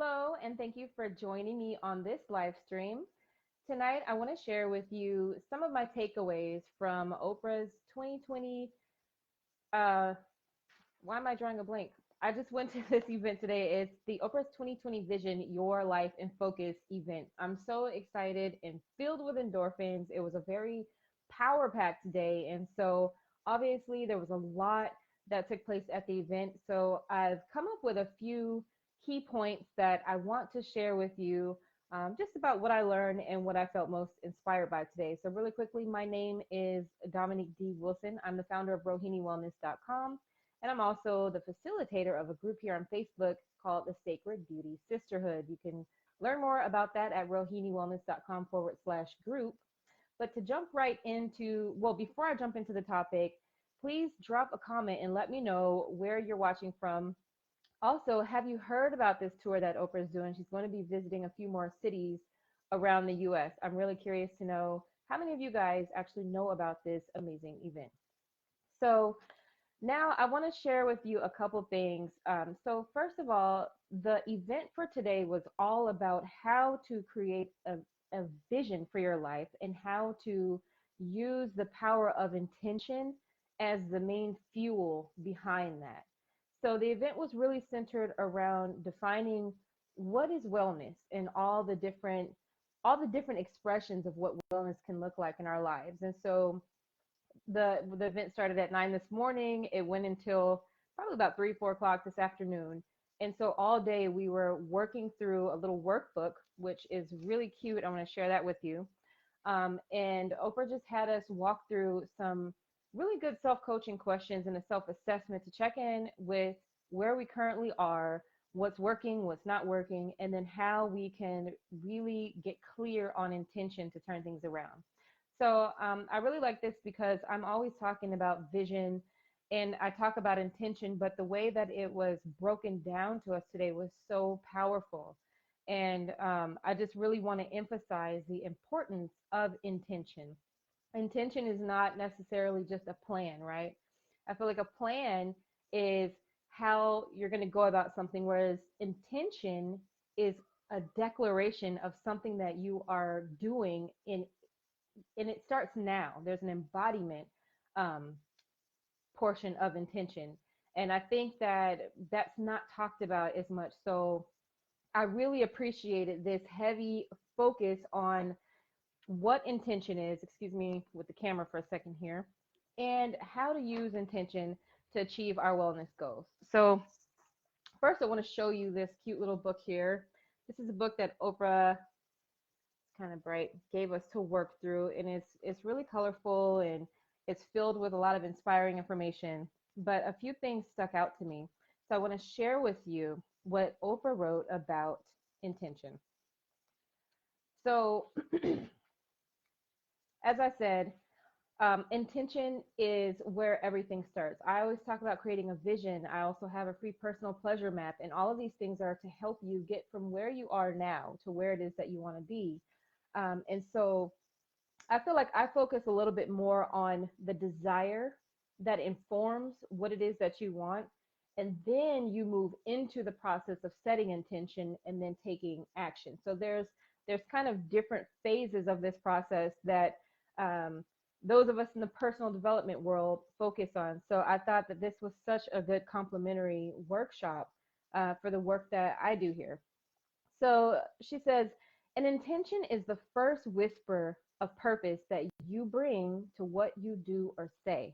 Hello, and thank you for joining me on this live stream. Tonight, I want to share with you some of my takeaways from Oprah's 2020. Uh, why am I drawing a blank? I just went to this event today. It's the Oprah's 2020 Vision Your Life in Focus event. I'm so excited and filled with endorphins. It was a very power packed day. And so, obviously, there was a lot that took place at the event. So, I've come up with a few key points that I want to share with you, just about what I learned and what I felt most inspired by today. So, really quickly, my name is Dominique D. Wilson. I'm the founder of RohiniWellness.com, and I'm also the facilitator of a group here on Facebook called the Sacred Beauty Sisterhood. You can learn more about that at rohiniwellness.com/group. But to jump right into, well, before I jump into the topic, please drop a comment and let me know where you're watching from. Also, have you heard about this tour that Oprah is doing? She's going to be visiting a few more cities around the US. I'm really curious to know how many of you guys actually know about this amazing event. So, now I want to share with you a couple things. So first of all, the event for today was all about how to create a vision for your life and how to use the power of intention as the main fuel behind that. So the event was really centered around defining what is wellness and all the different expressions of what wellness can look like in our lives. And so the event started at 9 this morning. It went until probably about 3, 4 o'clock this afternoon. And so all day we were working through a little workbook, which is really cute. I want to share that with you. And Oprah just had us walk through some really good self-coaching questions and a self-assessment to check in with where we currently are, what's working, what's not working, and then how we can really get clear on intention to turn things around. So I really like this because I'm always talking about vision and I talk about intention, but the way that it was broken down to us today was so powerful. And I just really want to emphasize the importance of intention. Intention is not necessarily just a plan, right? I feel like a plan is how you're going to go about something, whereas intention is a declaration of something that you are doing and it starts now. There's an embodiment um, portion of intention. And I think that that's not talked about as much. So I really appreciated this heavy focus on what intention is, excuse me with the camera for a second here, and how to use intention to achieve our wellness goals. So first I want to show you this cute little book here. This is a book that Oprah, kind of bright, gave us to work through, and it's really colorful and it's filled with a lot of inspiring information. But a few things stuck out to me, so I want to share with you what Oprah wrote about intention. So as I said, intention is where everything starts. I always talk about creating a vision. I also have a free personal pleasure map, and all of these things are to help you get from where you are now to where it is that you want to be. And so I feel like I focus a little bit more on the desire that informs what it is that you want. And then you move into the process of setting intention and then taking action. So there's kind of different phases of this process that um, those of us in the personal development world focus on. So I thought that this was such a good complementary workshop for the work that I do here. So she says, an intention is the first whisper of purpose that you bring to what you do or say.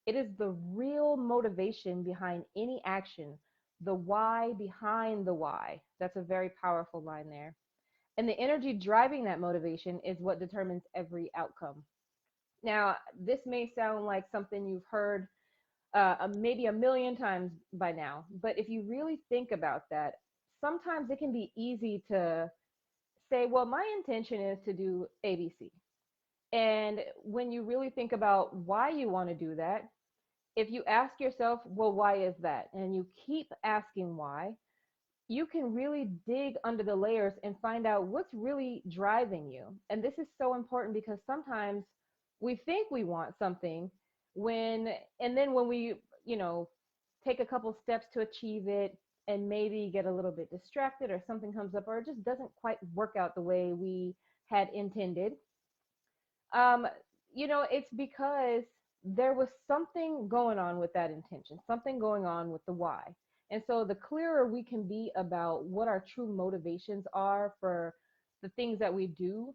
It is the real motivation behind any action, the why behind the why. That's a very powerful line there. And the energy driving that motivation is what determines every outcome. Now, this may sound like something you've heard maybe a million times by now, but if you really think about that, sometimes it can be easy to say, well, my intention is to do ABC. And when you really think about why you want to do that, if you ask yourself, well, why is that? And you keep asking why, you can really dig under the layers and find out what's really driving you. And this is so important because sometimes we think we want something when, and then when we, you know, take a couple steps to achieve it, and maybe get a little bit distracted or something comes up or it just doesn't quite work out the way we had intended, um, it's because there was something going on with that intention, something going on with the why. And so the clearer we can be about what our true motivations are for the things that we do,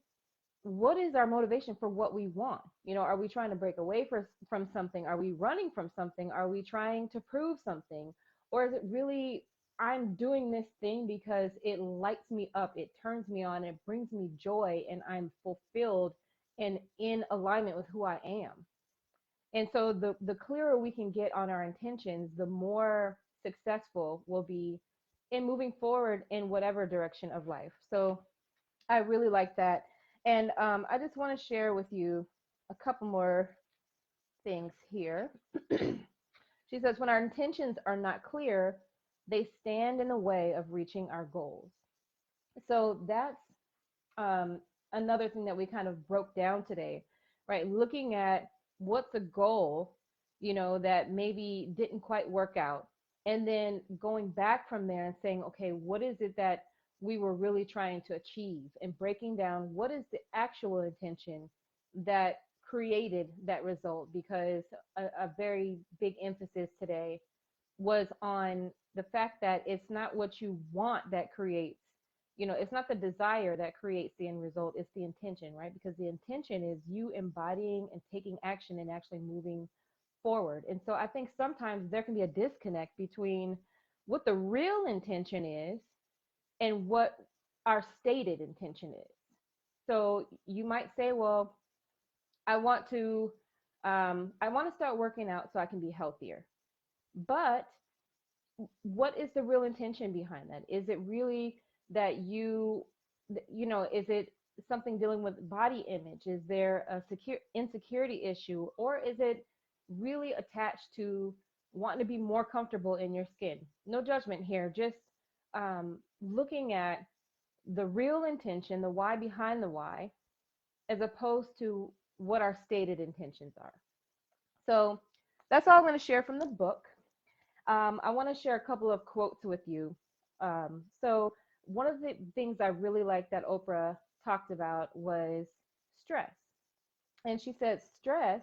what is our motivation for what we want? Are we trying to break away from something? Are we running from something? Are we trying to prove something? Or is it really, I'm doing this thing because it lights me up, it turns me on, it brings me joy, and I'm fulfilled and in alignment with who I am? And so the clearer we can get on our intentions, the more successful we'll be in moving forward in whatever direction of life. So I really like that. And I just want to share with you a couple more things here. She says, when our intentions are not clear, they stand in the way of reaching our goals. So that's um, another thing that we kind of broke down today, right? Looking at what's a goal, that maybe didn't quite work out. And then going back from there and saying, okay, what is it that we were really trying to achieve? And breaking down what is the actual intention that created that result? Because a very big emphasis today was on the fact that it's not what you want that creates, it's not the desire that creates the end result, it's the intention, right? Because the intention is you embodying and taking action and actually moving forward. And so I think sometimes there can be a disconnect between what the real intention is and what our stated intention is. So you might say, well, I want to start working out so I can be healthier. But what is the real intention behind that? Is it really that is it something dealing with body image? Is there a secure insecurity issue, or is it really attached to wanting to be more comfortable in your skin? No judgment here, just looking at the real intention, the why behind the why, as opposed to what our stated intentions are. So that's all I'm going to share from the book. I want to share a couple of quotes with you. So one of the things I really liked that Oprah talked about was stress. And she said, stress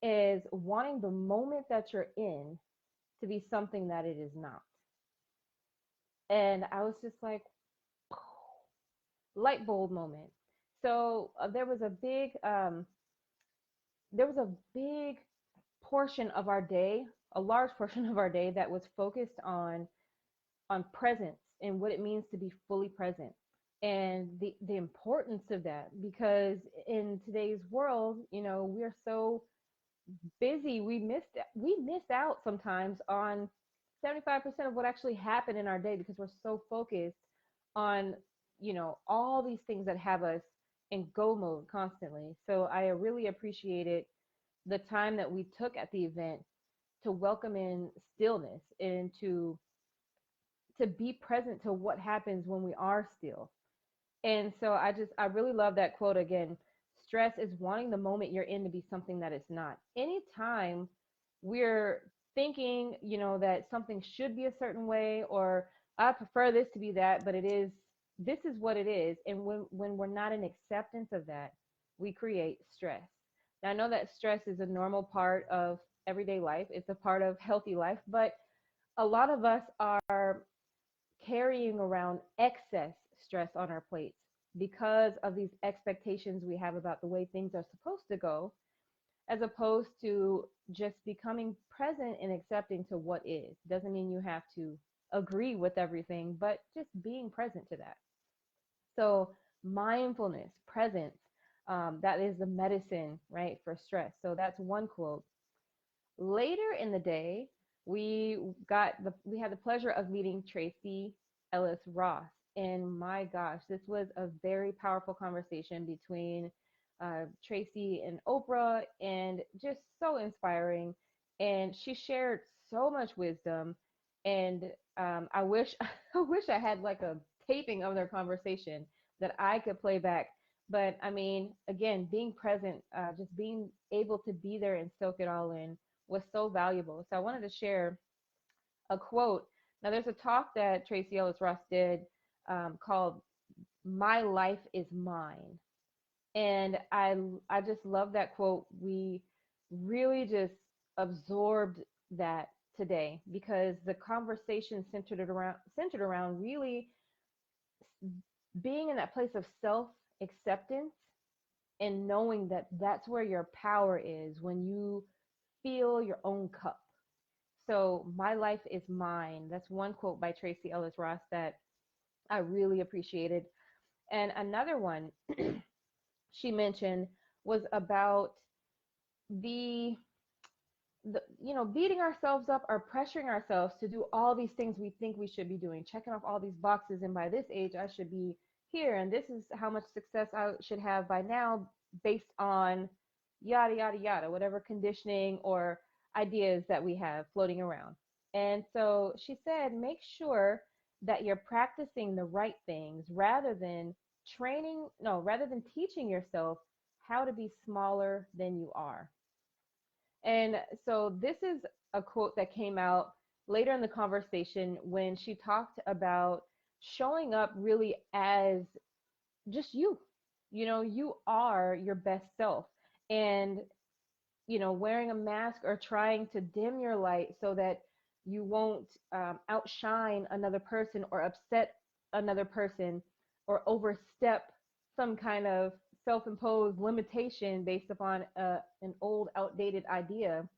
is wanting the moment that you're in to be something that it is not. And I was just like, light bulb moment. So there was a big portion of our day, a large portion of our day that was focused on presence and what it means to be fully present, and the importance of that. Because in today's world, we're so busy, we miss out sometimes on 75% of what actually happened in our day, because we're so focused on all these things that have us in go mode constantly. So I really appreciated the time that we took at the event to welcome in stillness and to be present to what happens when we are still. And so I really love that quote again. Stress is wanting the moment you're in to be something that it's not. Anytime we're thinking, that something should be a certain way, or I prefer this to be that, but this is what it is. And when we're not in acceptance of that, we create stress. Now, I know that stress is a normal part of everyday life. It's a part of healthy life, but a lot of us are carrying around excess stress on our plates because of these expectations we have about the way things are supposed to go, as opposed to just becoming present and accepting to what is. Doesn't mean you have to agree with everything, but just being present to that. So mindfulness, presence, that is the medicine, right, for stress. So that's one quote. Later in the day, we had the pleasure of meeting Tracy Ellis Ross. And my gosh, this was a very powerful conversation between Tracy and Oprah, and just so inspiring. And she shared so much wisdom. And I wish I wish I had like a taping of their conversation that I could play back. But I mean, again, being present, just being able to be there and soak it all in was so valuable. So I wanted to share a quote Now, there's a talk that Tracy Ellis Ross did called "My Life Is Mine," and I just love that quote. We really just absorbed that today because the conversation centered around really being in that place of self acceptance and knowing that that's where your power is when you fill your own cup. So, my life is mine. That's one quote by Tracy Ellis Ross that I really appreciated. And another one she mentioned was about the beating ourselves up or pressuring ourselves to do all these things we think we should be doing, checking off all these boxes, and by this age I should be here, and this is how much success I should have by now, based on yada yada yada, whatever conditioning or ideas that we have floating around. And so she said, make sure that you're practicing the right things rather than teaching yourself how to be smaller than you are. And so this is a quote that came out later in the conversation when she talked about showing up really as just you. You are your best self. And, wearing a mask or trying to dim your light so that you won't outshine another person or upset another person or overstep some kind of self imposed limitation based upon an old, outdated idea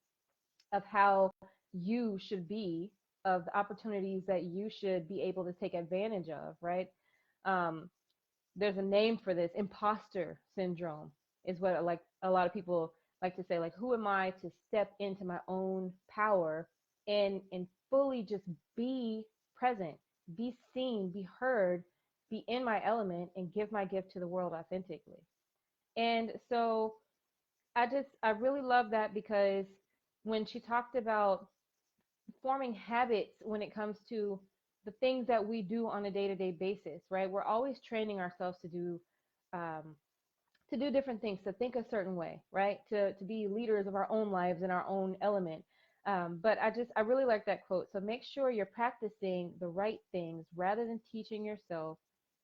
of how you should be, of the opportunities that you should be able to take advantage of, right? Um, there's a name for this. Imposter syndrome is what like a lot of people like to say, like, who am I to step into my own power and fully just be present, be seen, be heard, be in my element, and give my gift to the world authentically. And so I really love that because when she talked about forming habits when it comes to the things that we do on a day-to-day basis, right? We're always training ourselves um, to do different things, to think a certain way, right? To be leaders of our own lives in our own element. But I really like that quote. So make sure you're practicing the right things rather than teaching yourself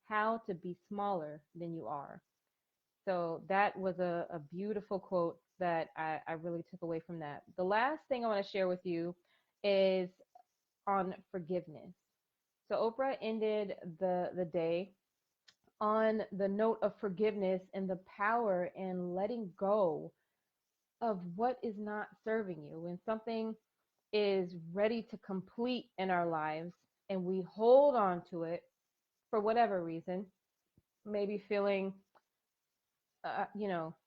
how to be smaller than you are. So that was a beautiful quote that I really took away from that. The last thing I want to share with you is on forgiveness. So Oprah ended the day on the note of forgiveness and the power in letting go of what is not serving you. When something is ready to complete in our lives and we hold on to it for whatever reason, maybe feeling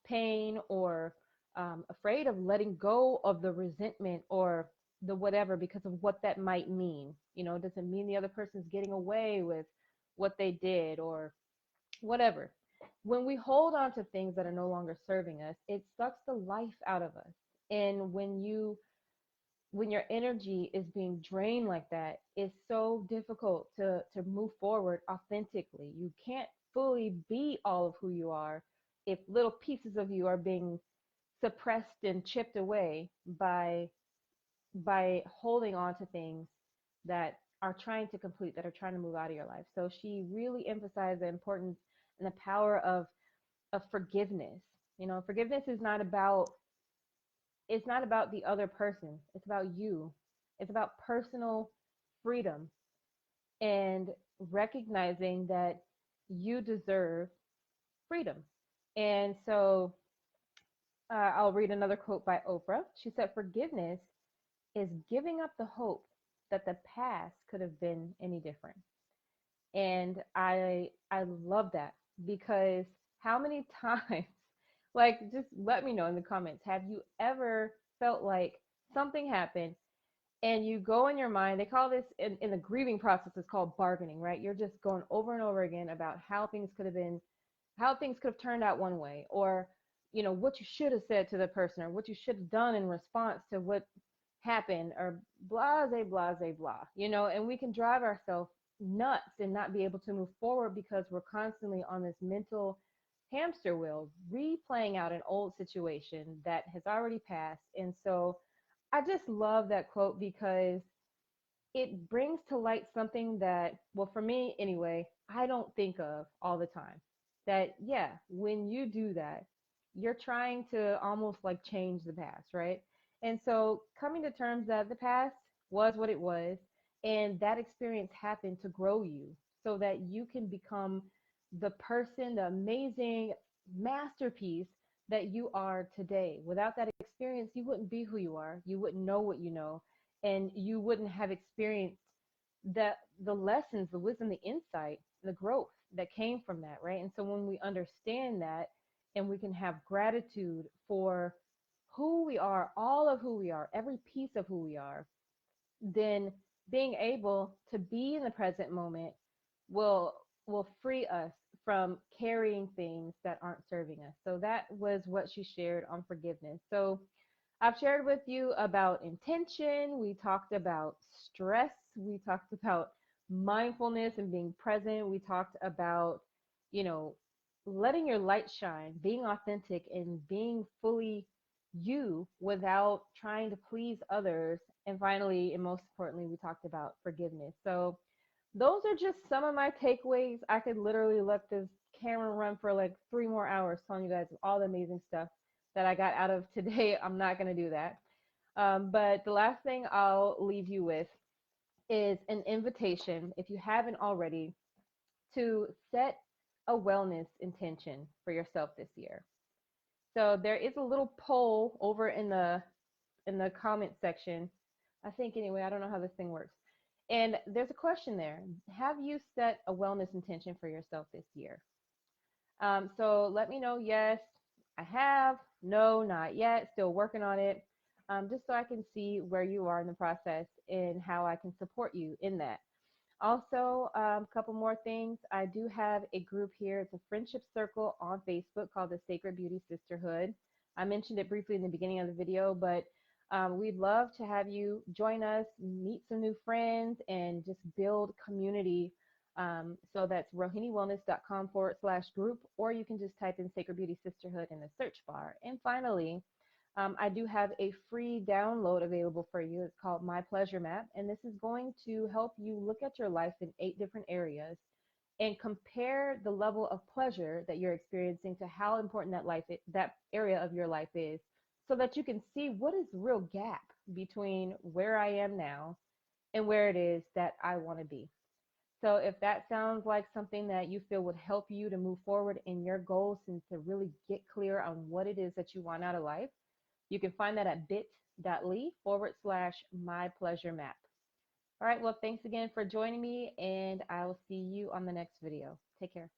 pain or afraid of letting go of the resentment or the whatever because of what that might mean. Does it mean the other person's getting away with what they did or whatever? When we hold on to things that are no longer serving us, it sucks the life out of us. And when your energy is being drained like that, it's so difficult to move forward authentically. You can't fully be all of who you are if little pieces of you are being suppressed and chipped away by holding on to things that are trying to complete, that are trying to move out of your life. So she really emphasized the importance and the power of forgiveness. Forgiveness is not about, it's not about the other person. It's about you. It's about personal freedom and recognizing that you deserve freedom. And so I'll read another quote by Oprah. She said, forgiveness is giving up the hope that the past could have been any different. And I love that because how many times, like, just let me know in the comments, have you ever felt like something happened and you go in your mind, they call this in the grieving process, is called bargaining, right? You're just going over and over again about how things could have turned out one way, or what you should have said to the person, or what you should have done in response to what happened, or blah, and we can drive ourselves nuts and not be able to move forward because we're constantly on this mental hamster wheel replaying out an old situation that has already passed. And so I just love that quote because it brings to light something that, well, for me anyway, I don't think of all the time. That, yeah, when you do that, you're trying to almost like change the past, right? And so coming to terms that the past was what it was, and that experience happened to grow you so that you can become the person, the amazing masterpiece that you are today. Without that experience, you wouldn't be who you are. You wouldn't know what you know, and you wouldn't have experienced the lessons, the wisdom, the insight, the growth that came from that, right? And so when we understand that and we can have gratitude for who we are, all of who we are, every piece of who we are, then being able to be in the present moment will will free us from carrying things that aren't serving us. So that was what she shared on forgiveness. So I've shared with you about intention. We talked about stress. We talked about mindfulness and being present. We talked about, you know, letting your light shine, being authentic, and being fully you without trying to please others. And finally, and most importantly, we talked about forgiveness. So those are just some of my takeaways. I could literally let this camera run for like 3 more hours telling you guys all the amazing stuff that I got out of today. I'm not going to do that. But the last thing I'll leave you with is an invitation, if you haven't already, to set a wellness intention for yourself this year. So there is a little poll over in the comment section. I think anyway, I don't know how this thing works. And there's a question there. Have you set a wellness intention for yourself this year? So let me know, yes, I have. No, not yet. Still working on it. Just so I can see where you are in the process and how I can support you in that. Also, a couple more things. I do have a group here. It's a friendship circle on Facebook called the Sacred Beauty Sisterhood. I mentioned it briefly in the beginning of the video, but we'd love to have you join us, meet some new friends, and just build community. So that's rohiniwellness.com/group, or you can just type in Sacred Beauty Sisterhood in the search bar. And finally, I do have a free download available for you. It's called My Pleasure Map, and this is going to help you look at your life in 8 different areas and compare the level of pleasure that you're experiencing to how important that area of your life is, so that you can see what is the real gap between where I am now and where it is that I want to be. So if that sounds like something that you feel would help you to move forward in your goals and to really get clear on what it is that you want out of life, you can find that at bit.ly/my pleasure map. All right. Well, thanks again for joining me, and I will see you on the next video. Take care.